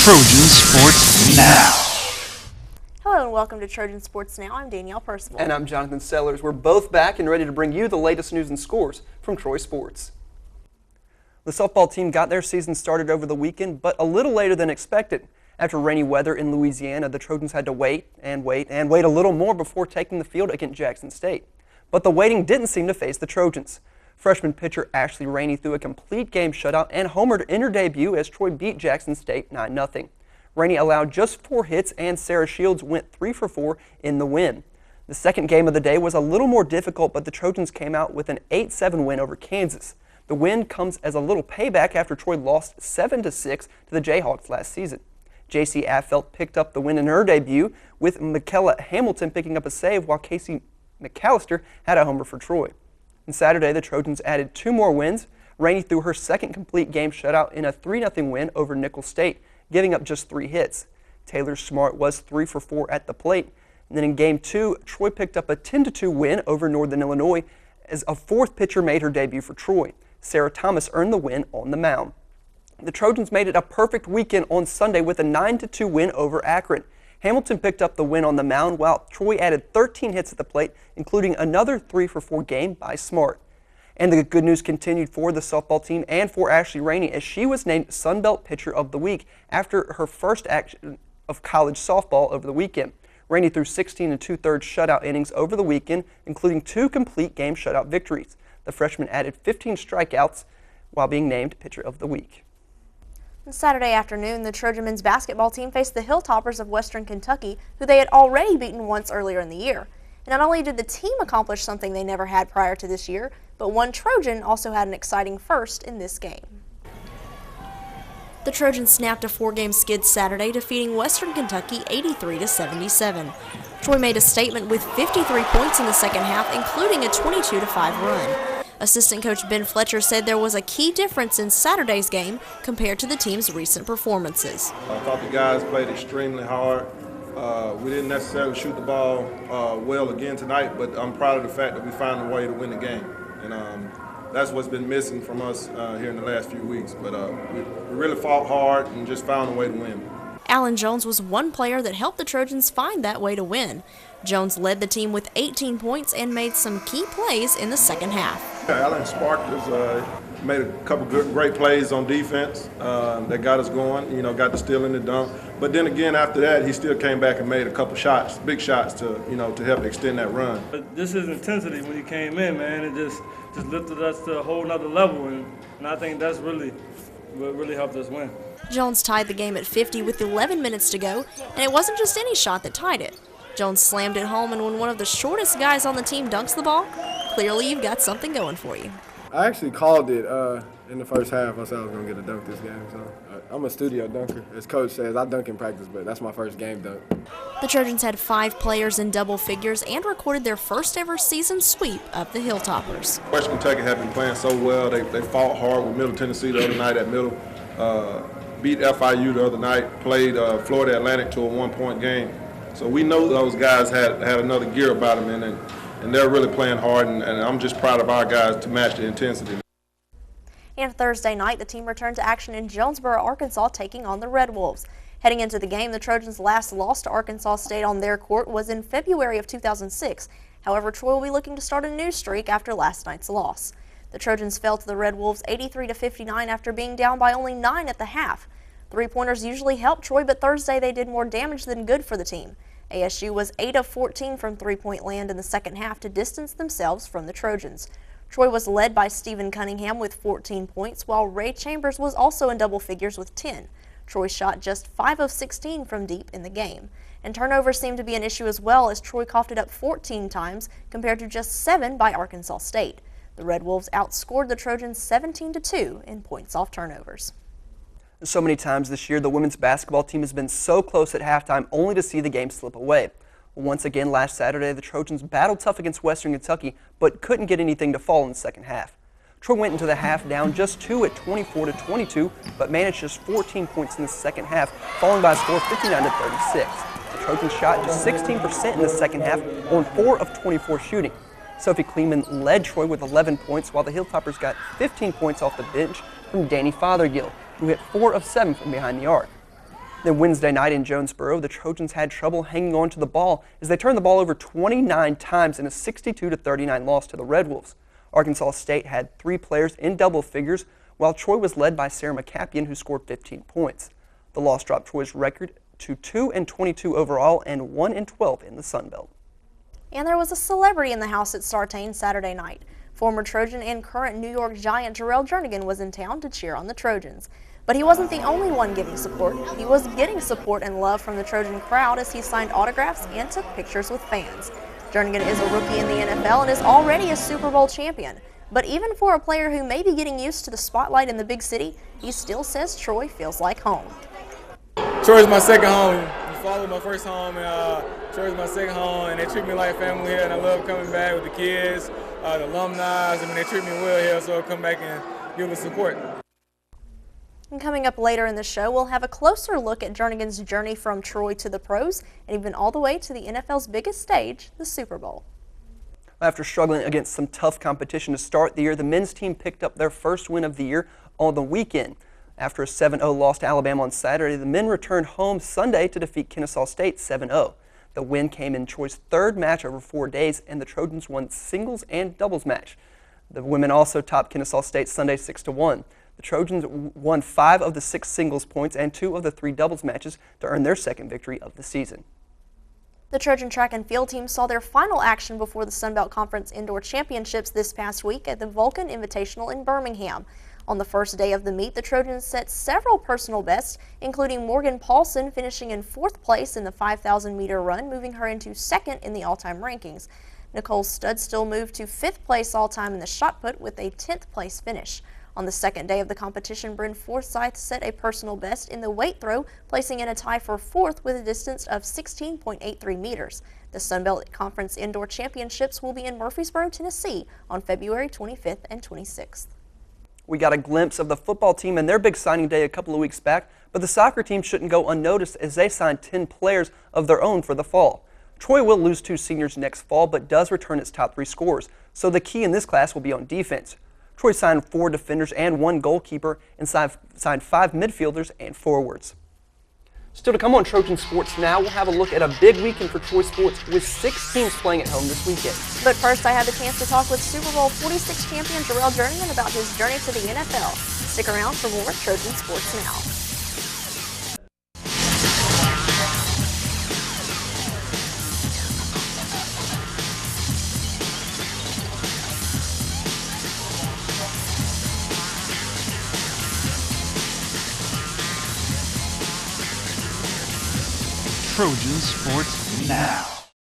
Trojan Sports Now. Hello and welcome to Trojan Sports Now. I'm Danielle Percival. And I'm Jonathan Sellers. We're both back and ready to bring you the latest news and scores from Troy Sports. The softball team got their season started over the weekend, but a little later than expected. After rainy weather in Louisiana, the Trojans had to wait a little more before taking the field against Jackson State. But the waiting didn't seem to faze the Trojans. Freshman pitcher Ashley Rainey threw a complete game shutout and homered in her debut as Troy beat Jackson State 9-0. Rainey allowed just 4 hits and Sarah Shields went 3 for 4 in the win. The second game of the day was a little more difficult, but the Trojans came out with an 8-7 win over Kansas. The win comes as a little payback after Troy lost 7-6 to the Jayhawks last season. J.C. Affelt picked up the win in her debut, with McKella Hamilton picking up a save while Casey McAllister had a homer for Troy. On Saturday, the Trojans added 2 more wins. Rainey threw her second complete game shutout in a 3-0 win over Nicholls State, giving up just 3 hits. Taylor Smart was 3 for 4 at the plate. And then in Game 2, Troy picked up a 10-2 win over Northern Illinois as a 4th pitcher made her debut for Troy. Sarah Thomas earned the win on the mound. The Trojans made it a perfect weekend on Sunday with a 9-2 win over Akron. Hamilton picked up the win on the mound while Troy added 13 hits at the plate, including another 3 for 4 game by Smart. And the good news continued for the softball team and for Ashley Rainey as she was named Sun Belt Pitcher of the Week after her first action of college softball over the weekend. Rainey threw 16 2/3 shutout innings over the weekend, including 2 complete game shutout victories. The freshman added 15 strikeouts while being named Pitcher of the Week. On Saturday afternoon, the Trojan men's basketball team faced the Hilltoppers of Western Kentucky, who they had already beaten once earlier in the year. And not only did the team accomplish something they never had prior to this year, but one Trojan also had an exciting first in this game. The Trojans snapped a 4-game skid Saturday, defeating Western Kentucky 83-77. Troy made a statement with 53 points in the second half, including a 22-5 run. Assistant coach Ben Fletcher said there was a key difference in Saturday's game compared to the team's recent performances. I thought the guys played extremely hard. We didn't necessarily shoot the ball well again tonight, but I'm proud of the fact that we found a way to win the game. And that's what's been missing from us here in the last few weeks. But we really fought hard and just found a way to win. Allen Jones was one player that helped the Trojans find that way to win. Jones led the team with 18 points and made some key plays in the second half. Allen sparked us, made a couple great plays on defense that got us going, got the steal and the dunk. But then again, after that, he still came back and made a couple shots, big shots to help extend that run. But this is intensity when he came in, man. It just lifted us to a whole nother level, and I think that's really what really helped us win. Jones tied the game at 50 with 11 minutes to go, and it wasn't just any shot that tied it. Jones slammed it home, and when one of the shortest guys on the team dunks the ball, clearly you've got something going for you. I actually called it in the first half. I said I was going to get a dunk this game. So I'm a studio dunker. As Coach says, I dunk in practice, but that's my first game dunk. The Trojans had 5 players in double figures and recorded their first ever season sweep of the Hilltoppers. Western Kentucky had been playing so well. They fought hard with Middle Tennessee the other night at Middle. Beat FIU the other night, played Florida Atlantic to a 1-point game. So we know those guys had another gear about them, and they're really playing hard, and I'm just proud of our guys to match the intensity. And Thursday night, the team returned to action in Jonesboro, Arkansas, taking on the Red Wolves. Heading into the game, the Trojans' last loss to Arkansas State on their court was in February of 2006. However, Troy will be looking to start a new streak after last night's loss. The Trojans fell to the Red Wolves 83-59 after being down by only 9 at the half. 3-pointers usually help Troy, but Thursday they did more damage than good for the team. ASU was 8 of 14 from 3-point land in the second half to distance themselves from the Trojans. Troy was led by Stephen Cunningham with 14 points, while Ray Chambers was also in double figures with 10. Troy shot just 5 of 16 from deep in the game. And turnovers seemed to be an issue as well, as Troy coughed it up 14 times compared to just 7 by Arkansas State. The Red Wolves outscored the Trojans 17-2 in points off turnovers. So many times this year, the women's basketball team has been so close at halftime only to see the game slip away. Once again last Saturday, the Trojans battled tough against Western Kentucky, but couldn't get anything to fall in the second half. Troy went into the half down just 2 at 24-22, but managed just 14 points in the second half, falling by a score of 59-36. The Trojans shot just 16% in the second half on 4 of 24 shooting. Sophie Kleeman led Troy with 11 points, while the Hilltoppers got 15 points off the bench from Danny Fothergill, who hit 4 of 7 from behind the arc. Then Wednesday night in Jonesboro, the Trojans had trouble hanging on to the ball as they turned the ball over 29 times in a 62-39 loss to the Red Wolves. Arkansas State had 3 players in double figures, while Troy was led by Sarah McCapian, who scored 15 points. The loss dropped Troy's record to 2-22 overall and 1-12 in the Sun Belt. And there was a celebrity in the house at Sartain Saturday night. Former Trojan and current New York Giant Jarrell Jernigan was in town to cheer on the Trojans. But he wasn't the only one giving support. He was getting support and love from the Trojan crowd as he signed autographs and took pictures with fans. Jernigan is a rookie in the NFL and is already a Super Bowl champion. But even for a player who may be getting used to the spotlight in the big city, he still says Troy feels like home. Troy's my second home. You followed my first home, and Troy's my second home, and they treat me like family here, and I love coming back with the kids, the alumni. I mean, they treat me well here, so I'll come back and give them support. And coming up later in the show, we'll have a closer look at Jernigan's journey from Troy to the pros and even all the way to the NFL's biggest stage, the Super Bowl. After struggling against some tough competition to start the year, the men's team picked up their first win of the year on the weekend. After a 7-0 loss to Alabama on Saturday, the men returned home Sunday to defeat Kennesaw State 7-0. The win came in Troy's third match over 4 days, and the Trojans won singles and doubles match. The women also topped Kennesaw State Sunday 6-1. The Trojans won 5 of the 6 singles points and 2 of the 3 doubles matches to earn their second victory of the season. The Trojan track and field team saw their final action before the Sun Belt Conference Indoor Championships this past week at the Vulcan Invitational in Birmingham. On the first day of the meet, the Trojans set several personal bests, including Morgan Paulson finishing in 4th place in the 5,000-meter run, moving her into 2nd in the all-time rankings. Nicole Studstill moved to 5th place all-time in the shot put with a 10th place finish. On the second day of the competition, Bryn Forsyth set a personal best in the weight throw, placing in a tie for 4th with a distance of 16.83 meters. The Sun Belt Conference Indoor Championships will be in Murfreesboro, Tennessee on February 25th and 26th. We got a glimpse of the football team and their big signing day a couple of weeks back, but the soccer team shouldn't go unnoticed as they signed 10 players of their own for the fall. Troy will lose 2 seniors next fall, but does return its top 3 scorers, so the key in this class will be on defense. Troy signed 4 defenders and 1 goalkeeper and signed 5 midfielders and forwards. Still to come on Trojan Sports Now, we'll have a look at a big weekend for Troy sports with 6 teams playing at home this weekend. But first, I had the chance to talk with Super Bowl 46 champion Jarrell Jernigan about his journey to the NFL. Stick around for more Trojan Sports Now. Trojan Sports Now.